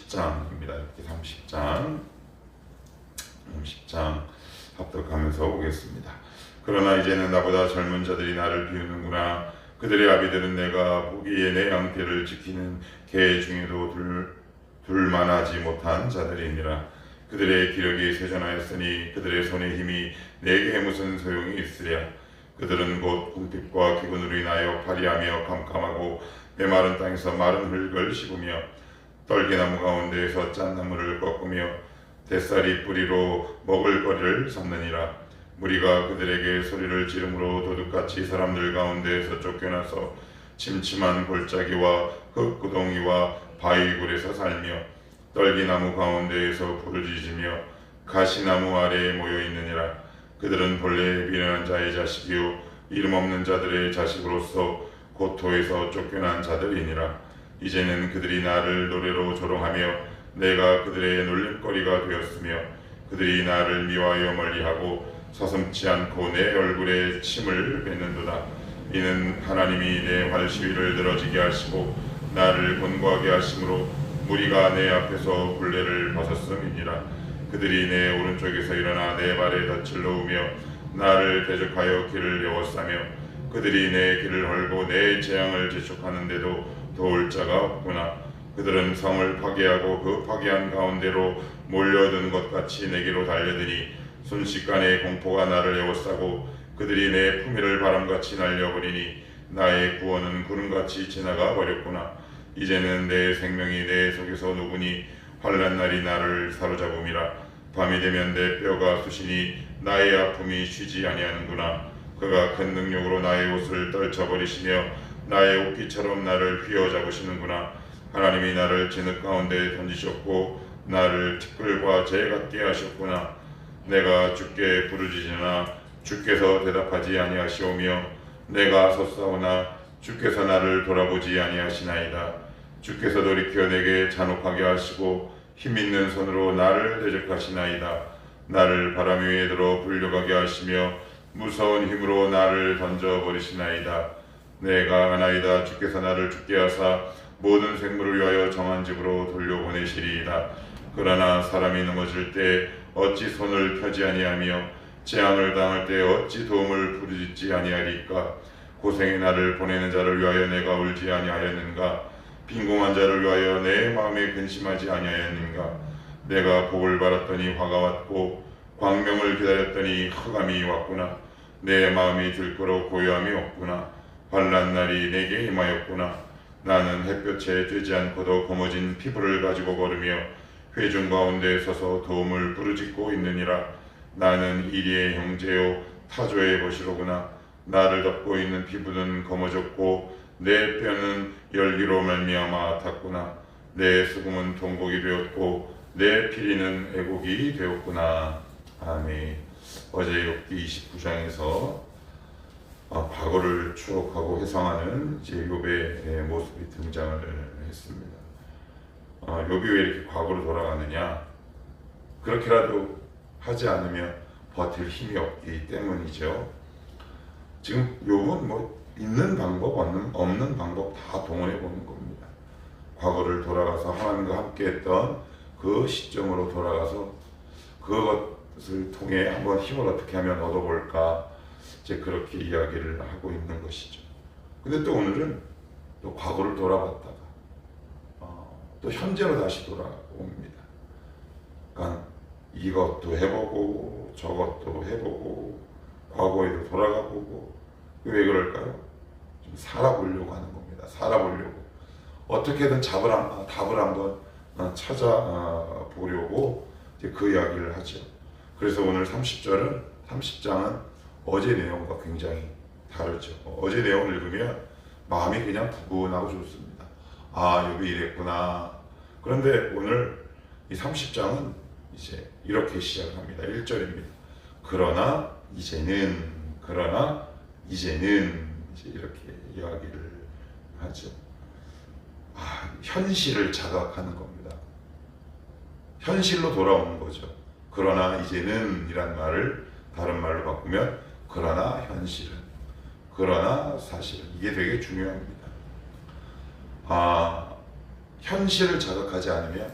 30장입니다. 이렇게 30장 합독하면서 오겠습니다. 그러나 이제는 나보다 젊은 자들이 나를 비우는구나. 그들의 아비들은 내가 보기에 내 양떼를 지키는 개 중에도 둘만하지 못한 자들이니라. 그들의 기력이 쇠전하였으니 그들의 손의 힘이 내게 무슨 소용이 있으랴. 그들은 곧 궁핍과 기근으로 인하여 파리하며 캄캄하고 메마른 땅에서 마른 흙을 씹으며 떨기나무 가운데에서 짠나무를 꺾으며 뱃살이 뿌리로 먹을 거리를 삼느니라. 무리가 그들에게 소리를 지르므로 도둑같이 사람들 가운데에서 쫓겨나서 침침한 골짜기와 흙구덩이와 바위굴에서 살며 떨기나무 가운데에서 부르짖으며 가시나무 아래에 모여 있느니라. 그들은 본래 미련한 자의 자식이요 이름 없는 자들의 자식으로서 고토에서 쫓겨난 자들이니라. 이제는 그들이 나를 노래로 조롱하며 내가 그들의 놀림거리가 되었으며 그들이 나를 미워하여 멀리하고 서슴지 않고 내 얼굴에 침을 뱉는도다. 이는 하나님이 내 활시위를 늘어지게 하시고 나를 곤고하게 하심으로 무리가 내 앞에서 굴레를 벗었음이니라. 그들이 내 오른쪽에서 일어나 내 발에 덫을 놓으며 나를 대적하여 길을 에워싸며 그들이 내 길을 헐고 내 재앙을 재촉하는데도 도울 자가 없구나. 그들은 성을 파괴하고 그 파괴한 가운데로 몰려든 것 같이 내게로 달려드니 순식간에 공포가 나를 에워싸고 그들이 내 품위를 바람같이 날려버리니 나의 구원은 구름같이 지나가 버렸구나. 이제는 내 생명이 내 속에서 녹으니 환난 날이 나를 사로잡음이라. 밤이 되면 내 뼈가 쑤시니 나의 아픔이 쉬지 아니하는구나. 그가 큰 능력으로 나의 옷을 떨쳐버리시며 나의 옷깃처럼 나를 휘어잡으시는구나. 하나님이 나를 진흙 가운데 던지셨고 나를 티끌과 재 같게 하셨구나. 내가 주께 부르짖으나 주께서 대답하지 아니하시오며 내가 섰사오나 주께서 나를 돌아보지 아니하시나이다. 주께서 돌이켜 내게 잔혹하게 하시고 힘있는 손으로 나를 대적하시나이다. 나를 바람 위에 들어 불려가게 하시며 무서운 힘으로 나를 던져버리시나이다. 내가 아나이다. 주께서 나를 죽게 하사 모든 생물을 위하여 정한 집으로 돌려보내시리이다. 그러나 사람이 넘어질 때 어찌 손을 펴지 아니하며 재앙을 당할 때 어찌 도움을 부르짖지 아니하리까. 고생의 나를 보내는 자를 위하여 내가 울지 아니하였는가. 빈궁한 자를 위하여 내 마음에 근심하지 아니하였는가. 내가 복을 바랐더니 화가 왔고 광명을 기다렸더니 흑암이 왔구나. 내 마음이 들끓어 고요함이 없구나. 환난 날이 내게 임하였구나. 나는 햇볕에 쬐지 않고도 검어진 피부를 가지고 걸으며 회중 가운데 서서 도움을 부르짖고 있느니라. 나는 이리의 형제요 타조의 벗이로구나. 나를 덮고 있는 피부는 검어졌고 내 뼈는 열기로 말미암아 탔구나. 내 수금은 통곡이 되었고 내 피리는 애곡이 되었구나. 아멘. 어제 욥기 29장에서 과거를 추억하고 회상하는 이제 욥의 모습이 등장을 했습니다. 욥이 왜 이렇게 과거로 돌아가느냐? 그렇게라도 하지 않으면 버틸 힘이 없기 때문이죠. 지금 욥은 뭐 있는 방법 없는 방법 다 동원해 보는 겁니다. 과거를 돌아가서 하나님과 함께했던 그 시점으로 돌아가서 그것을 통해 한번 힘을 어떻게 하면 얻어볼까, 이제 그렇게 이야기를 하고 있는 것이죠. 근데 또 오늘은 또 과거를 돌아봤다가 또 현재로 다시 돌아옵니다. 그러니까 이것도 해보고 저것도 해보고 과거에도 돌아가보고. 왜 그럴까요? 좀 살아보려고 하는 겁니다. 살아보려고 어떻게든 답을 한번 찾아보려고 이제 그 이야기를 하죠. 그래서 오늘 30장은 어제 내용과 굉장히 다르죠. 어제 내용을 읽으면 마음이 그냥 부근하고 좋습니다. 욥이 이랬구나. 그런데 오늘 이 30장은 이제 이렇게 시작합니다. 1절입니다. 그러나 이제는 이제 이렇게 이야기를 하죠. 현실을 자각하는 겁니다. 현실로 돌아오는 거죠. 그러나 이제는 이란 말을 다른 말로 바꾸면 그러나 현실은, 그러나 사실은, 이게 되게 중요합니다. 현실을 자각하지 않으면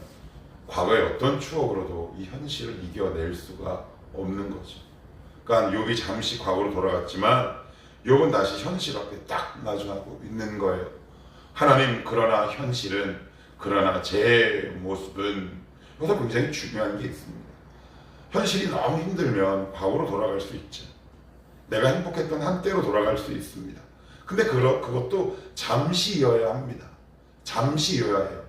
과거의 어떤 추억으로도 이 현실을 이겨낼 수가 없는 거죠. 그러니까 욥이 잠시 과거로 돌아갔지만 욥은 다시 현실 앞에 딱 마주하고 있는 거예요. 하나님, 그러나 현실은, 그러나 제 모습은, 여기서 굉장히 중요한 게 있습니다. 현실이 너무 힘들면 과거로 돌아갈 수 있죠. 내가 행복했던 한때로 돌아갈 수 있습니다. 근데 그것도 잠시여야 합니다. 잠시여야 해요.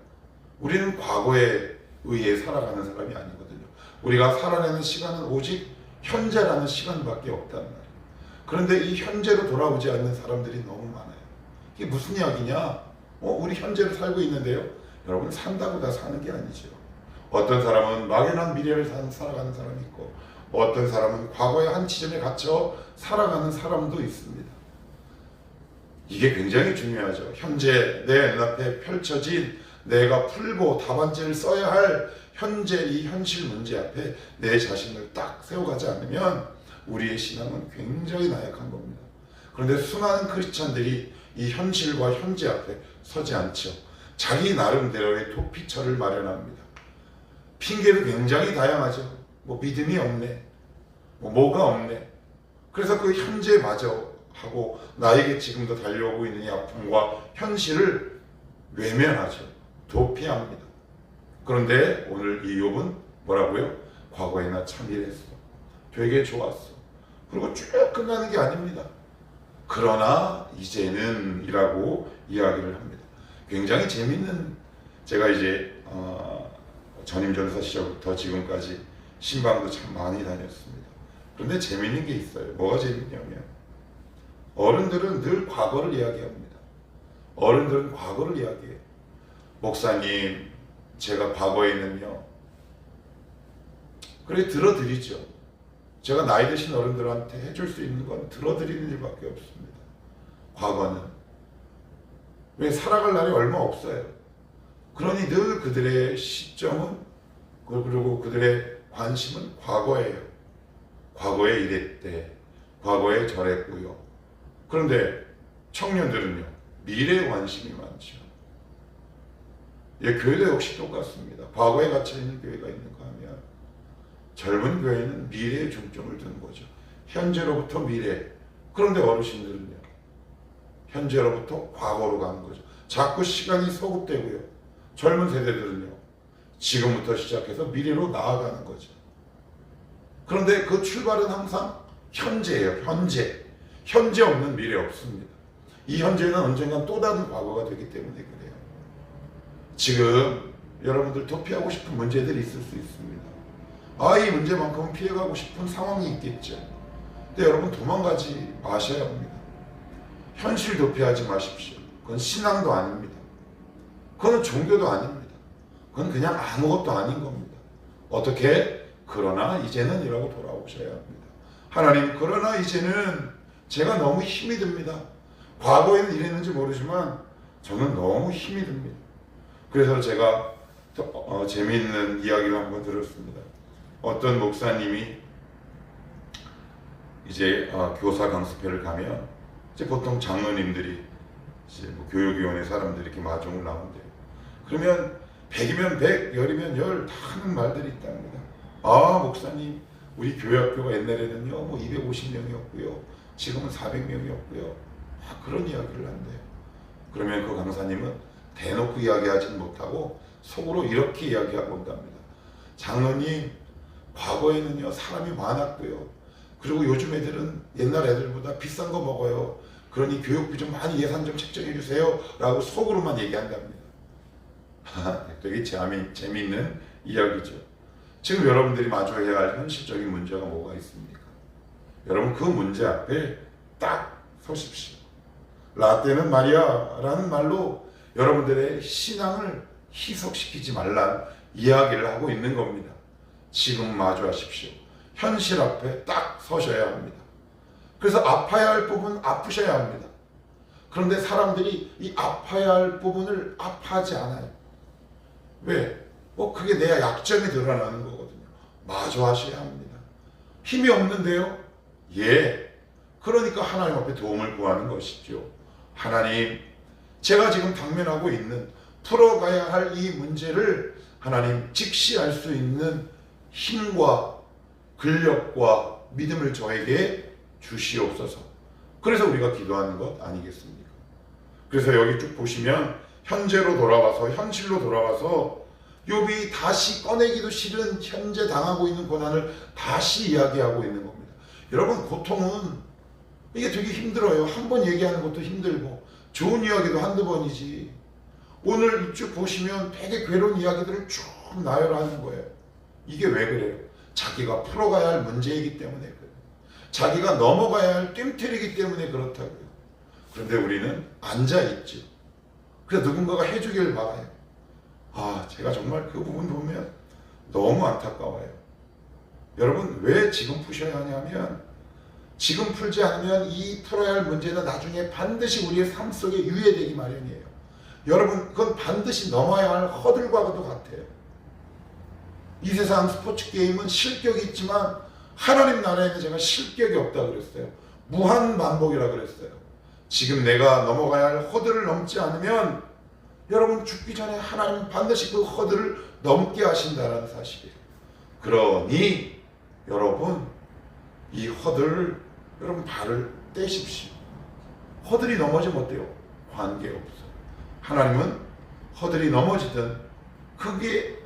우리는 과거에 의해 살아가는 사람이 아니거든요. 우리가 살아내는 시간은 오직 현재라는 시간밖에 없단 말이에요. 그런데 이 현재로 돌아오지 않는 사람들이 너무 많아요. 이게 무슨 이야기냐? 우리 현재를 살고 있는데요. 여러분, 산다고 다 사는 게 아니죠. 어떤 사람은 막연한 미래를 살아가는 사람이 있고, 어떤 사람은 과거의 한 지점에 갇혀 살아가는 사람도 있습니다. 이게 굉장히 중요하죠. 현재 내 눈앞에 펼쳐진, 내가 풀고 답안지를 써야 할 현재 이 현실 문제 앞에 내 자신을 딱 세워가지 않으면 우리의 신앙은 굉장히 나약한 겁니다. 그런데 수많은 크리스찬들이 이 현실과 현재 앞에 서지 않죠. 자기 나름대로의 도피처를 마련합니다. 핑계도 굉장히 다양하죠. 믿음이 없네, 뭐가 없네. 그래서 그 현재마저 하고 나에게 지금도 달려오고 있는 이 아픔과 현실을 외면하죠. 도피합니다. 그런데 오늘 이 욥은 뭐라고요? 과거에 나 참 이랬어, 되게 좋았어, 그리고 쭉 끝나는 게 아닙니다. 그러나 이제는 이라고 이야기를 합니다. 굉장히 재밌는, 제가 이제 전임 전사 시절부터 지금까지 신방도 참 많이 다녔습니다. 그런데 재밌는 게 있어요. 뭐가 재밌냐면 어른들은 늘 과거를 이야기합니다. 어른들은 과거를 이야기해요. 목사님, 제가 과거에는요, 그래 들어드리죠. 제가 나이 드신 어른들한테 해줄 수 있는 건 들어드리는 일밖에 없습니다. 과거는. 왜? 살아갈 날이 얼마 없어요. 그러니 늘 그들의 시점은, 그리고 그들의 관심은 과거예요. 과거에 이랬대, 과거에 저랬고요. 그런데 청년들은요, 미래에 관심이 많죠. 교회도 역시 똑같습니다. 과거에 갇혀있는 교회가 있는가 하면 젊은 교회는 미래에 중점을 두는 거죠. 현재로부터 미래. 그런데 어르신들은요, 현재로부터 과거로 가는 거죠. 자꾸 시간이 소급되고요. 젊은 세대들은요, 지금부터 시작해서 미래로 나아가는 거죠. 그런데 그 출발은 항상 현재예요. 현재 없는 미래 없습니다. 이 현재는 언젠간 또 다른 과거가 되기 때문에 그래요. 지금 여러분들 도피하고 싶은 문제들이 있을 수 있습니다. 이 문제만큼은 피해가고 싶은 상황이 있겠죠. 근데 여러분, 도망가지 마셔야 합니다. 현실 도피하지 마십시오. 그건 신앙도 아닙니다. 그건 종교도 아닙니다. 그건 그냥 아무것도 아닌 겁니다. 어떻게? 그러나 이제는 이라고 돌아오셔야 합니다. 하나님, 그러나 이제는 제가 너무 힘이 듭니다. 과거에는 이랬는지 모르지만 저는 너무 힘이 듭니다. 그래서 제가 재미있는 이야기를 한번 들었습니다. 어떤 목사님이 이제 교사 강습회를 가면 이제 보통 장로님들이 이제 교육위원회 사람들이 이렇게 마중을 나온대요. 그러면 100이면 100, 10이면 10 다 하는 말들이 있답니다. 목사님, 우리 교회학교가 옛날에는요 250명이었고요 지금은 400명이었고요 그런 이야기를 한대요. 그러면 그 강사님은 대놓고 이야기하지는 못하고 속으로 이렇게 이야기하고 온답니다. 장로님, 과거에는요 사람이 많았고요, 그리고 요즘 애들은 옛날 애들보다 비싼 거 먹어요. 그러니 교육비 좀 많이 예산 좀 책정해 주세요 라고 속으로만 얘기한답니다. 되게 재미있는 이야기죠. 지금 여러분들이 마주해야 할 현실적인 문제가 뭐가 있습니까? 여러분, 그 문제 앞에 딱 서십시오. 라떼는 말이야 라는 말로 여러분들의 신앙을 희석시키지 말란 이야기를 하고 있는 겁니다. 지금 마주하십시오. 현실 앞에 딱 서셔야 합니다. 그래서 아파야 할 부분 아프셔야 합니다. 그런데 사람들이 이 아파야 할 부분을 아파하지 않아요. 왜? 그게 내 약점이 드러나는 거거든요. 마주하셔야 합니다. 힘이 없는데요? 그러니까 하나님 앞에 도움을 구하는 것이죠. 하나님, 제가 지금 당면하고 있는 풀어가야 할 이 문제를 하나님 직시할 수 있는 힘과 근력과 믿음을 저에게 주시옵소서. 그래서 우리가 기도하는 것 아니겠습니까? 그래서 여기 쭉 보시면 현재로 돌아와서, 현실로 돌아와서 욥이 다시 꺼내기도 싫은 현재 당하고 있는 고난을 다시 이야기하고 있는 겁니다. 여러분, 고통은 이게 되게 힘들어요. 한 번 얘기하는 것도 힘들고 좋은 이야기도 한두 번이지. 오늘 쭉 보시면 되게 괴로운 이야기들을 쭉 나열하는 거예요. 이게 왜 그래요? 자기가 풀어가야 할 문제이기 때문에 그래요. 자기가 넘어가야 할 뜀틀이기 때문에 그렇다고요. 그런데 우리는 앉아있죠. 그래서 누군가가 해주길 바라요. 제가 정말 그 부분 보면 너무 안타까워요. 여러분, 왜 지금 푸셔야 하냐면, 지금 풀지 않으면 이 풀어야 할 문제는 나중에 반드시 우리의 삶 속에 유예되기 마련이에요. 여러분, 그건 반드시 넘어야 할 허들과도 같아요. 이 세상 스포츠 게임은 실격이 있지만 하나님 나라에는 제가 실격이 없다 그랬어요. 무한 반복이라 그랬어요. 지금 내가 넘어가야 할 허들을 넘지 않으면 여러분, 죽기 전에 하나님 반드시 그 허들을 넘게 하신다는 사실이에요. 그러니 여러분, 이 허들을 여러분 발을 떼십시오. 허들이 넘어지면 어때요? 관계없어요. 하나님은 허들이 넘어지든 그게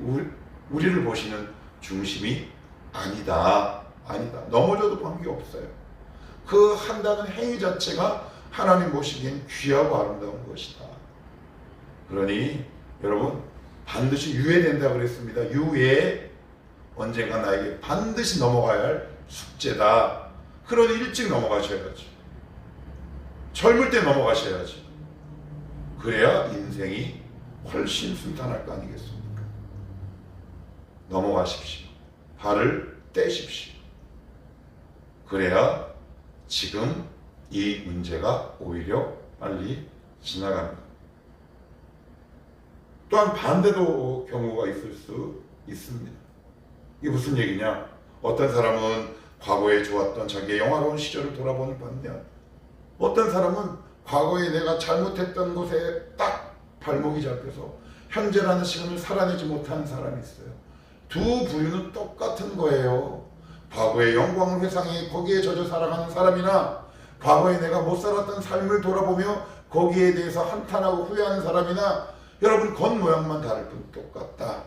우리를 보시는 중심이 아니다. 넘어져도 관계없어요. 그 한다는 행위 자체가 하나님 보시기엔 귀하고 아름다운 것이다. 그러니 여러분, 반드시 유예된다 그랬습니다. 유예, 언젠가 나에게 반드시 넘어가야 할 숙제다. 그러니 일찍 넘어가셔야지. 젊을 때 넘어가셔야지. 그래야 인생이 훨씬 순탄할 거 아니겠습니까? 넘어가십시오. 발을 떼십시오. 그래야 지금 이 문제가 오히려 빨리 지나갑니다. 또한 반대도 경우가 있을 수 있습니다. 이게 무슨 얘기냐? 어떤 사람은 과거에 좋았던 자기의 영화로운 시절을 돌아보는 반면, 어떤 사람은 과거에 내가 잘못했던 곳에 딱 발목이 잡혀서 현재라는 시간을 살아내지 못하는 사람이 있어요. 두 부류는 똑같은 거예요. 과거의 영광을 회상해 거기에 젖어 살아가는 사람이나, 과거에 내가 못 살았던 삶을 돌아보며 거기에 대해서 한탄하고 후회하는 사람이나, 여러분, 겉모양만 다를 뿐 똑같다.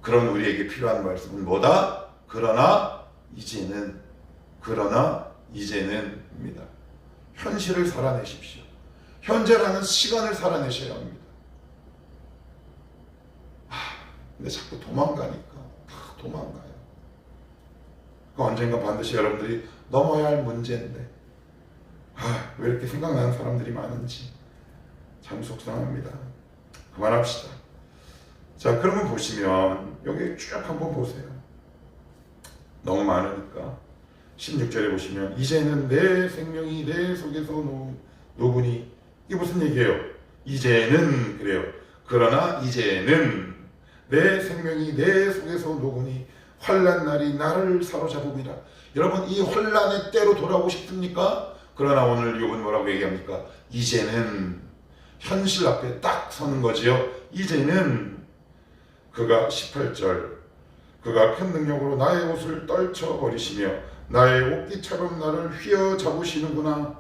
그런 우리에게 필요한 말씀은 뭐다? 그러나 이제는입니다. 현실을 살아내십시오. 현재라는 시간을 살아내셔야 합니다. 근데 자꾸 도망가니까 다 도망가요. 언젠가 반드시 여러분들이 넘어야 할 문제인데 왜 이렇게 생각나는 사람들이 많은지 참 속상합니다. 그만합시다. 자, 그러면 보시면 여기 쭉 한번 보세요. 너무 많으니까 16절에 보시면 이제는 내 생명이 내 속에서 노구니, 이게 무슨 얘기예요? 이제는 그래요. 그러나 이제는 내 생명이 내 속에서 노구니 환난 날이 나를 사로잡음이라. 여러분, 이 환난의 때로 돌아오고 싶습니까? 그러나 오늘 욥은 뭐라고 얘기합니까? 이제는 현실 앞에 딱 서는 거지요. 이제는 그가 18절, 그가 큰 능력으로 나의 옷을 떨쳐버리시며 나의 옷깃처럼 나를 휘어잡으시는구나.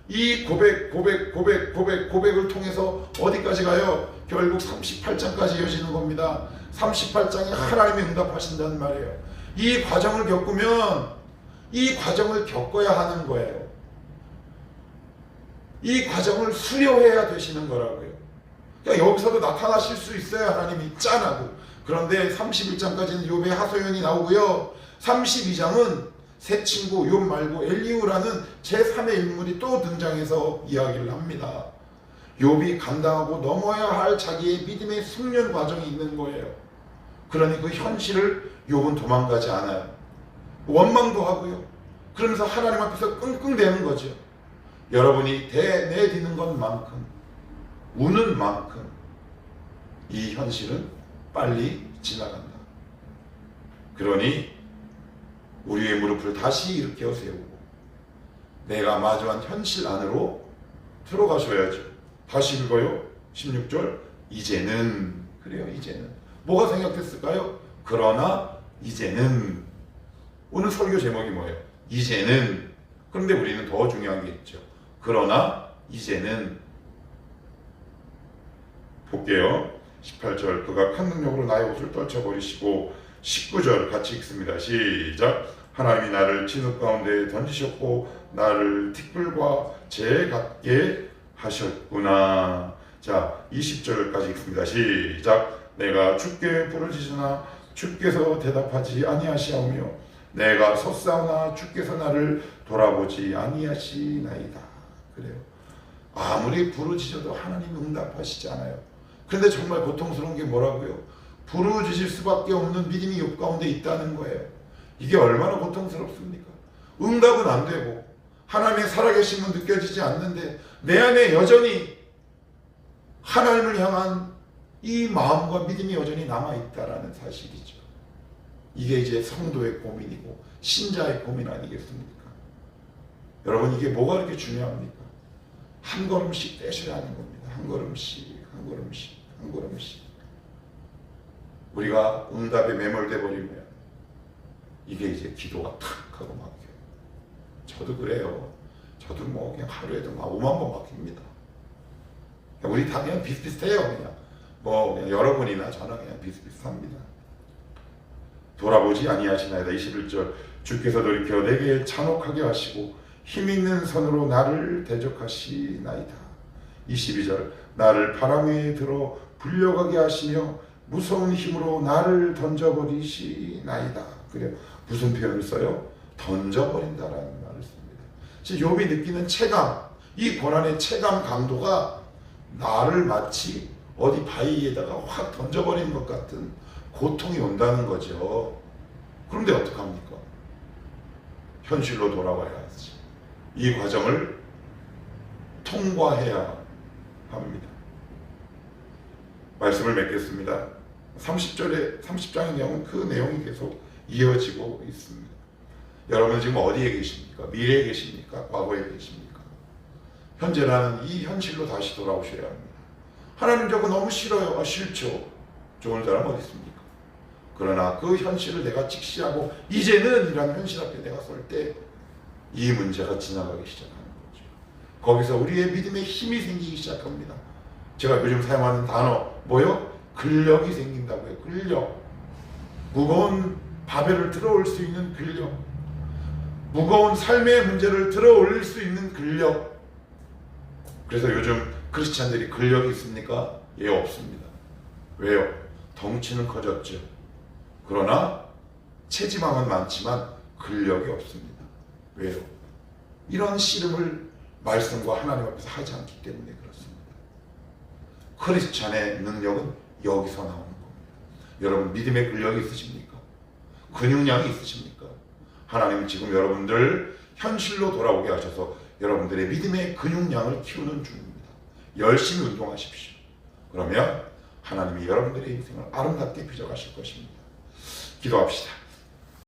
이 고백을 통해서 어디까지 가요? 결국 38장까지 이어지는 겁니다. 38장에 하나님이 응답하신다는 말이에요. 이 과정을 겪으면 이 과정을 겪어야 하는 거예요. 이 과정을 수료해야 되시는 거라고요. 그러니까 여기서도 나타나실 수 있어요. 하나님이 짠하고. 그런데 31장까지는 욥의 하소연이 나오고요. 32장은 새 친구 욥 말고 엘리후라는 제3의 인물이 또 등장해서 이야기를 합니다. 욥이 감당하고 넘어야 할 자기의 믿음의 숙련 과정이 있는 거예요. 그러니 그 현실을 욥은 도망가지 않아요. 원망도 하고요. 그러면서 하나님 앞에서 끙끙대는 거죠. 여러분이 내디는 것만큼, 우는 만큼 이 현실은 빨리 지나간다. 그러니 우리의 무릎을 다시 일으켜 세우고 내가 마주한 현실 안으로 들어가셔야죠. 다시 읽어요. 16절, 이제는, 그래요. 이제는 뭐가 생략됐을까요? 그러나 이제는. 오늘 설교 제목이 뭐예요? 이제는. 그런데 우리는 더 중요한 게 있죠. 그러나 이제는. 볼게요. 18절 그가 큰 능력으로 나의 옷을 떨쳐버리시고 19절 같이 읽습니다. 시작. 하나님이 나를 진흙 가운데 던지셨고 나를 티끌과 재 같게 하셨구나. 자, 20절까지 읽습니다. 시작. 내가 주께 부르짖으나 주께서 대답하지 아니하시오며 내가 섰사오나 주께서 나를 돌아보지 아니하시나이다. 그래요. 아무리 부르짖어도 하나님 응답하시지 않아요. 그런데 정말 고통스러운 게 뭐라고요? 부르짖을 수밖에 없는 믿음이 욥 가운데 있다는 거예요. 이게 얼마나 고통스럽습니까? 응답은 안 되고 하나님의 살아계심은 느껴지지 않는데 내 안에 여전히 하나님을 향한 이 마음과 믿음이 여전히 남아있다라는 사실이죠. 이게 이제 성도의 고민이고 신자의 고민 아니겠습니까? 여러분, 이게 뭐가 그렇게 중요합니까? 한 걸음씩 떼셔야 하는 겁니다. 한 걸음씩, 한 걸음씩, 한 걸음씩. 우리가 응답에 매몰돼 버리면 이게 이제 기도가 탁 하고 막혀요. 저도 그래요. 저도 뭐 그냥 하루에도 막 5만 번 막힙니다. 우리 다 그냥 비슷비슷해요. 그냥 여러분이나 저는 그냥 비슷비슷합니다. 돌아보지 아니하시나이다. 21절 주께서 돌이켜 내게 잔혹하게 하시고 힘 있는 손으로 나를 대적하시나이다. 22절 나를 바람 위에 들어 불려가게 하시며 무서운 힘으로 나를 던져버리시나이다. 그래요. 무슨 표현을 써요? 던져버린다라는 말을 씁니다. 지금 욥이 느끼는 체감, 이 고난의 체감 강도가 나를 마치 어디 바위에다가 확 던져버리는 것 같은 고통이 온다는 거죠. 그런데 어떡합니까? 현실로 돌아와야지. 이 과정을 통과해야 합니다. 말씀을 맺겠습니다. 30장의 내용은 그 내용이 계속 이어지고 있습니다. 여러분 지금 어디에 계십니까? 미래에 계십니까? 과거에 계십니까? 현재라는 이 현실로 다시 돌아오셔야 합니다. 하나님 저거 너무 싫어요. 싫죠. 좋은 사람 어디 있습니까? 그러나 그 현실을 내가 직시하고 이제는 이라는 현실 앞에 내가 설 때 이 문제가 지나가기 시작하는 거죠. 거기서 우리의 믿음에 힘이 생기기 시작합니다. 제가 요즘 사용하는 단어 뭐요? 근력이 생긴다고요. 근력. 무거운 바벨을 들어올 수 있는 근력. 무거운 삶의 문제를 들어올릴 수 있는 근력. 그래서 요즘 크리스찬들이 근력이 있습니까? 예, 없습니다. 왜요? 덩치는 커졌죠. 그러나 체지방은 많지만 근력이 없습니다. 왜요? 이런 씨름을 말씀과 하나님 앞에서 하지 않기 때문에 그렇습니다. 크리스찬의 능력은 여기서 나오는 겁니다. 여러분 믿음의 근력이 있으십니까? 근육량이 있으십니까? 하나님은 지금 여러분들 현실로 돌아오게 하셔서 여러분들의 믿음의 근육량을 키우는 중입니다. 열심히 운동하십시오. 그러면 하나님이 여러분들의 인생을 아름답게 빚어가실 것입니다. 기도합시다.